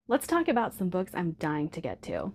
Let's talk about some books I'm dying to get to.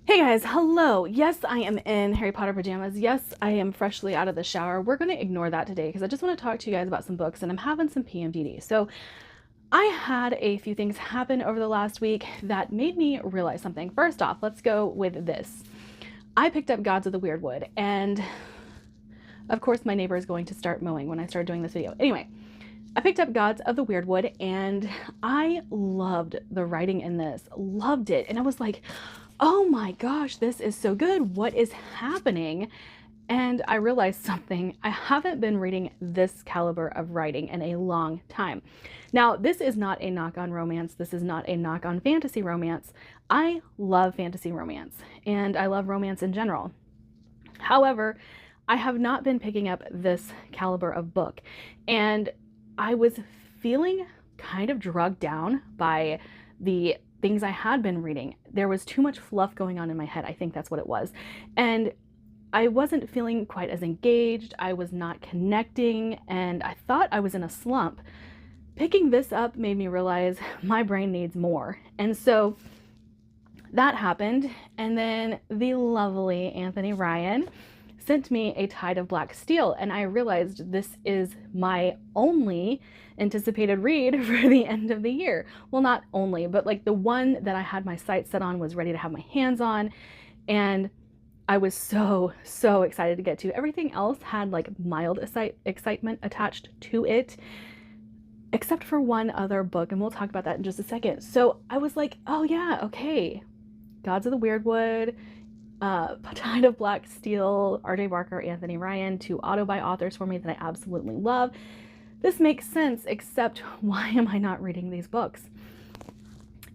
Hey guys, hello. Yes, I am in Harry Potter pajamas. Yes, I am freshly out of the shower. We're going to ignore that today because I just want to talk to you guys about some books and I'm having some PMDD. So, I had a few things happen over the last week that made me realize something. First off, let's go with this. I picked up Gods of the Weirdwood, and of course, my neighbor is going to start mowing when I start doing this video. Anyway, I picked up Gods of the Weirdwood and I loved the writing in this, loved it. And I was like, oh my gosh, this is so good. What is happening? And I realized something. I haven't been reading this caliber of writing in a long time. Now, this is not a knock on romance. This is not a knock on fantasy romance. I love fantasy romance and I love romance in general. However, I have not been picking up this caliber of book. And I was feeling kind of drugged down by the things I had been reading. There was too much fluff going on in my head. I think that's what it was. And I wasn't feeling quite as engaged. I was not connecting, and I thought I was in a slump. Picking this up made me realize my brain needs more. And so that happened. And then the lovely Anthony Ryan sent me A Tide of Black Steel, and I realized this is my only anticipated read for the end of the year. Well, not only, but like the one that I had my sights set on, was ready to have my hands on, and I was so excited to get to. Everything else had like mild excitement attached to it, except for one other book, and we'll talk about that in just a second. So I was like, oh yeah, okay, Gods of the Weirdwood, Tide of Black Steel, R.J. Barker, Anthony Ryan, two auto-buy authors for me that I absolutely love. This makes sense, except why am I not reading these books?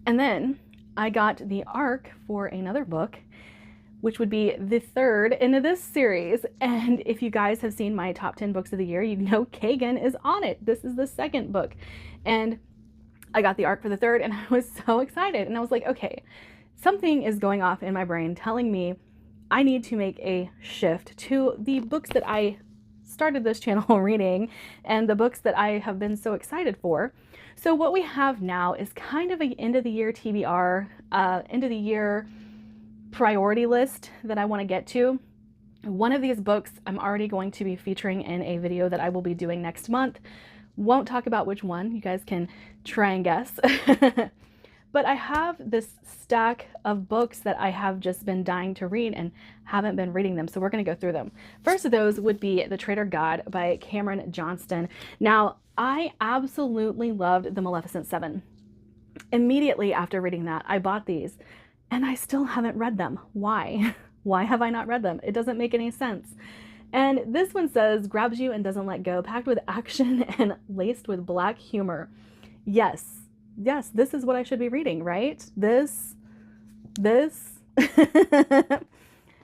And then I got the arc for another book, which would be the third in this series. And if you guys have seen my top 10 books of the year, you know Kagan is on it. This is the second book. And I got the arc for the third and I was so excited. And I was like, okay, something is going off in my brain telling me I need to make a shift to the books that I started this channel reading and the books that I have been so excited for. So what we have now is kind of an end of the year TBR, end of the year priority list that I want to get to. One of these books I'm already going to be featuring in a video that I will be doing next month. Won't talk about which one, you guys can try and guess. But I have this stack of books that I have just been dying to read and haven't been reading them, so we're going to go through them. First of those would be The Traitor God by Cameron Johnston. Now, I absolutely loved The Maleficent Seven. Immediately after reading that, I bought these, and I still haven't read them. Why? Why have I not read them? It doesn't make any sense. And this one says, grabs you and doesn't let go, packed with action and laced with black humor. Yes, this is what I should be reading, right? This.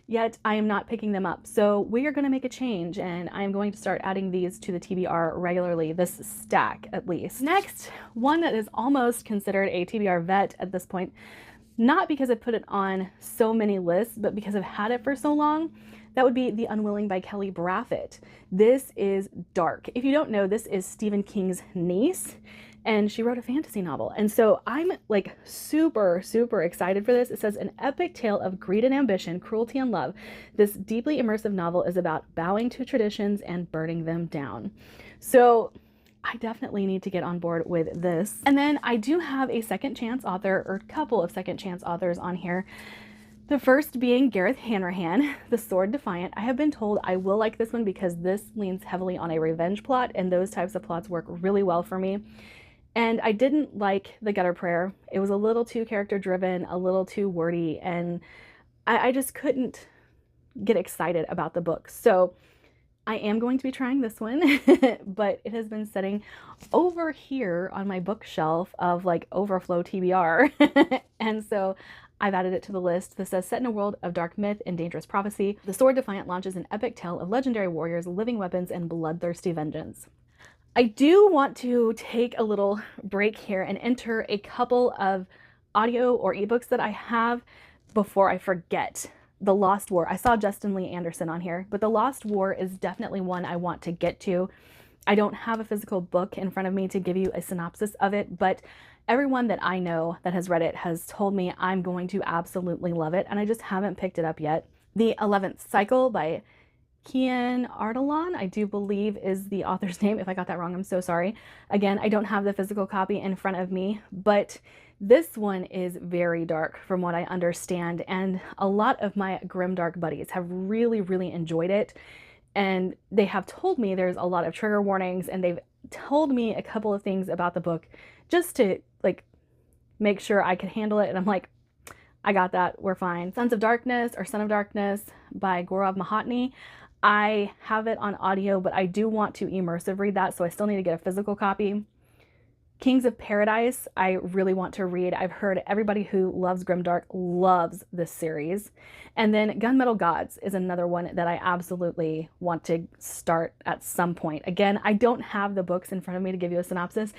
Yet I am not picking them up. So we are going to make a change, and I am going to start adding these to the TBR regularly, this stack at least. Next, one that is almost considered a TBR vet at this point, not because I put it on so many lists, but because I've had it for so long. That would be The Unwilling by Kelly Braffett. This is dark. If you don't know, this is Stephen King's niece, and she wrote a fantasy novel. And so I'm like super excited for this. It says, an epic tale of greed and ambition, cruelty and love. This deeply immersive novel is about bowing to traditions and burning them down. So I definitely need to get on board with this. And then I do have a second chance author, or a couple of second chance authors on here. The first being Gareth Hanrahan, The Sword Defiant. I have been told I will like this one because this leans heavily on a revenge plot, and those types of plots work really well for me. And I didn't like The Gutter Prayer. It was a little too character driven, a little too wordy, and I just couldn't get excited about the book. So I am going to be trying this one, but it has been sitting over here on my bookshelf of like overflow TBR. And so I've added it to the list. This says, set in a world of dark myth and dangerous prophecy, The Sword Defiant launches an epic tale of legendary warriors, living weapons, and bloodthirsty vengeance. I do want to take a little break here and enter a couple of audio or ebooks that I have before I forget. The Lost War. I saw Justin Lee Anderson on here, but The Lost War is definitely one I want to get to. I don't have a physical book in front of me to give you a synopsis of it, but everyone that I know that has read it has told me I'm going to absolutely love it, and I just haven't picked it up yet. The 11th Cycle by Kian Ardalan, I do believe is the author's name. If I got that wrong, I'm so sorry. Again, I don't have the physical copy in front of me, but this one is very dark from what I understand, and a lot of my Grimdark buddies have really, really enjoyed it. And they have told me there's a lot of trigger warnings, and they've told me a couple of things about the book just to like make sure I could handle it. And I'm like, I got that, we're fine. Sons of Darkness or Son of Darkness by Gaurav Mahatni. I have it on audio, but I do want to immersive read that, so I still need to get a physical copy. Kings of Paradise, I really want to read. I've heard everybody who loves Grimdark loves this series. And then Gunmetal Gods is another one that I absolutely want to start at some point. Again, I don't have the books in front of me to give you a synopsis,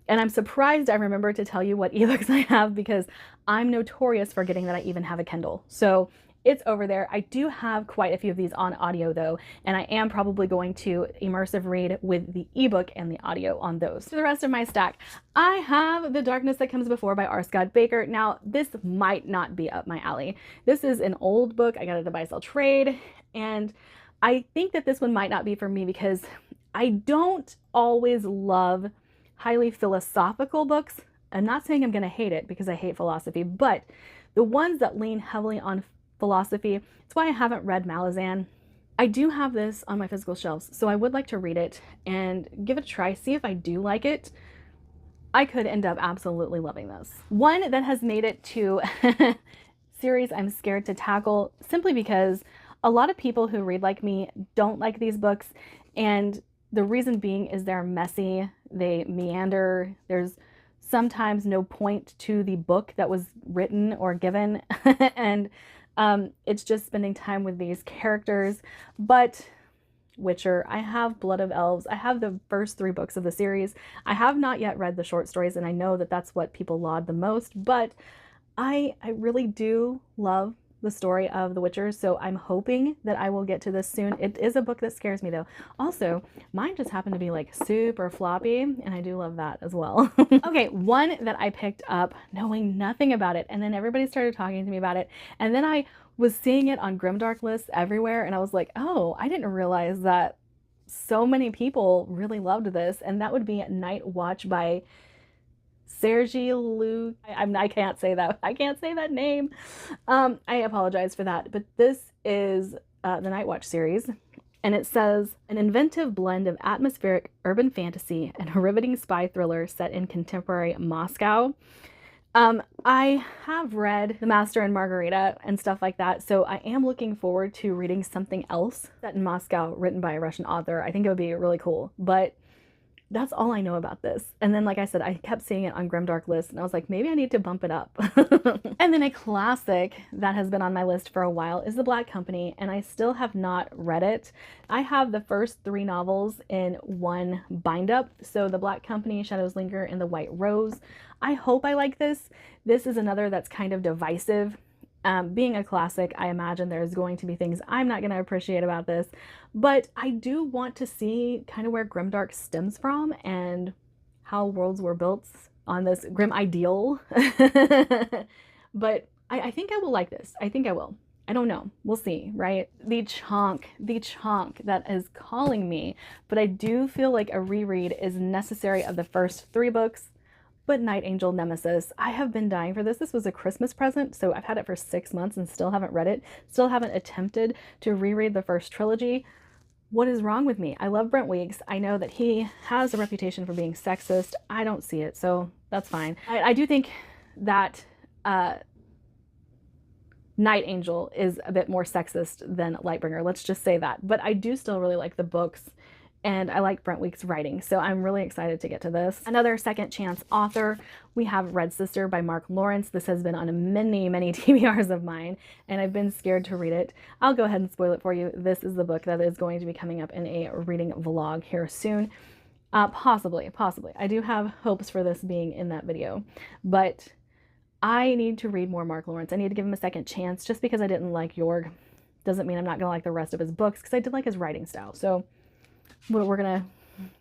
and I'm surprised I remember to tell you what ebooks I have, because I'm notorious for forgetting that I even have a Kindle. So it's over there. I do have quite a few of these on audio though, and I am probably going to immersive read with the ebook and the audio on those. For the rest of my stack, I have The Darkness That Comes Before by R. Scott Baker. Now, this might not be up my alley. This is an old book. I got it at a buy sell trade, and I think that this one might not be for me because I don't always love highly philosophical books. I'm not saying I'm going to hate it because I hate philosophy, but the ones that lean heavily on philosophy, it's why I haven't read Malazan. I do have this on my physical shelves, so I would like to read it and give it a try, see if I do like it. I could end up absolutely loving this. One that has made it to series I'm scared to tackle simply because a lot of people who read like me don't like these books, and the reason being is they're messy, they meander, there's sometimes no point to the book that was written or given, and it's just spending time with these characters. But Witcher, I have Blood of Elves, I have the first 3 books of the series. I have not yet read the short stories, and I know that that's what people laud the most, but I really do love the story of The Witcher, so I'm hoping that I will get to this soon. It is a book that scares me though. Also, mine just happened to be like super floppy, and I do love that as well. Okay, one that I picked up knowing nothing about it, and then everybody started talking to me about it, and then I was seeing it on Grimdark lists everywhere, and I was like, oh, I didn't realize that so many people really loved this, and that would be Night Watch by Sergi Lu. I can't say that. I can't say that name. I apologize for that. But this is the Night Watch series, and it says an inventive blend of atmospheric urban fantasy and a riveting spy thriller set in contemporary Moscow. I have read The Master and Margarita and stuff like that, so I am looking forward to reading something else set in Moscow written by a Russian author. I think it would be really cool, but that's all I know about this. And then, like I said, I kept seeing it on Grimdark lists, and I was like, maybe I need to bump it up. And then a classic that has been on my list for a while is The Black Company, and I still have not read it. I have the first 3 novels in one bind-up, so The Black Company, Shadows Linger, and The White Rose. I hope I like this. This is another that's kind of divisive. Being a classic, I imagine there's going to be things I'm not going to appreciate about this, but I do want to see kind of where Grimdark stems from and how worlds were built on this grim ideal. But I think I will like this. I think I will. I don't know. We'll see, right? The chunk that is calling me, but I do feel like a reread is necessary of the first 3 books. But Night Angel Nemesis, I have been dying for this. This was a Christmas present, so I've had it for 6 months and still haven't read it. Still haven't attempted to reread the first trilogy. What is wrong with me? I love Brent Weeks. I know that he has a reputation for being sexist. I don't see it, so that's fine. I do think that Night Angel is a bit more sexist than Lightbringer. Let's just say that. But I do still really like the books, and I like Brent Weeks' writing, so I'm really excited to get to this. Another second chance author, we have Red Sister by Mark Lawrence. This has been on many TBRs of mine, and I've been scared to read it. I'll go ahead and spoil it for you. This is the book that is going to be coming up in a reading vlog here soon. Possibly. I do have hopes for this being in that video, but I need to read more Mark Lawrence. I need to give him a second chance. Just because I didn't like Jorg doesn't mean I'm not going to like the rest of his books, because I did like his writing style. So we're gonna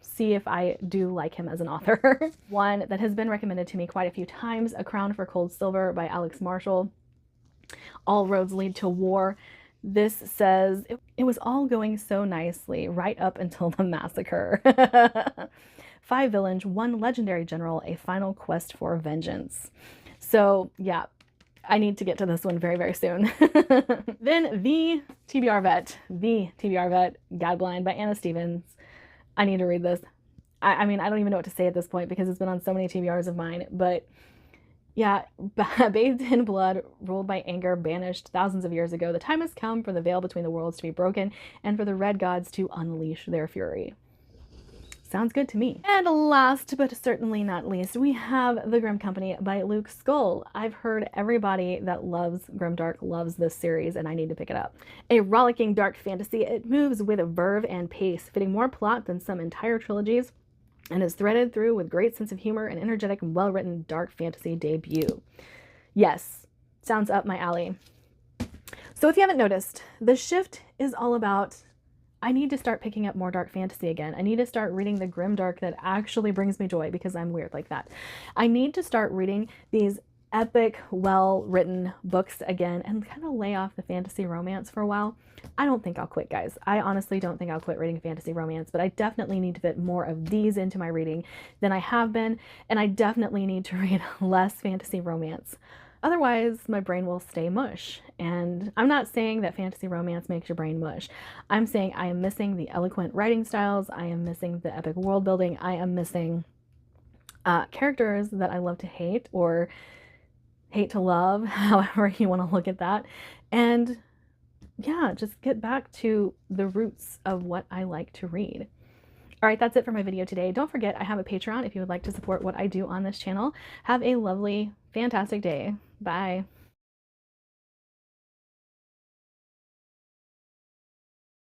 see if I do like him as an author. One that has been recommended to me quite a few times, A Crown for Cold Silver by Alex Marshall. All roads lead to war. This says, it was all going so nicely right up until the massacre. 5 villains, 1 legendary general, a final quest for vengeance. So yeah, I need to get to this one very, very soon. Then the TBR Vet, Gadblind by Anna Stevens. I need to read this. I mean, I don't even know what to say at this point because it's been on so many TBRs of mine, but yeah, bathed in blood, ruled by anger, banished thousands of years ago, the time has come for the veil between the worlds to be broken and for the red gods to unleash their fury. Sounds good to me. And last but certainly not least, we have The Grim Company by Luke Skull. I've heard everybody that loves Grimdark loves this series, and I need to pick it up. A rollicking dark fantasy, it moves with a verve and pace, fitting more plot than some entire trilogies, and is threaded through with great sense of humor and energetic and well-written dark fantasy debut. Yes, sounds up my alley. So if you haven't noticed, the shift is all about, I need to start picking up more dark fantasy again. I need to start reading the Grimdark that actually brings me joy because I'm weird like that. I need to start reading these epic, well-written books again and kind of lay off the fantasy romance for a while. I don't think I'll quit, guys. I honestly don't think I'll quit reading fantasy romance, but I definitely need to fit more of these into my reading than I have been, and I definitely need to read less fantasy romance. Otherwise, my brain will stay mush. And I'm not saying that fantasy romance makes your brain mush. I'm saying I am missing the eloquent writing styles. I am missing the epic world building. I am missing characters that I love to hate or hate to love, however you want to look at that. And yeah, just get back to the roots of what I like to read. All right, that's it for my video today. Don't forget, I have a Patreon if you would like to support what I do on this channel. Have a lovely, fantastic day. Bye.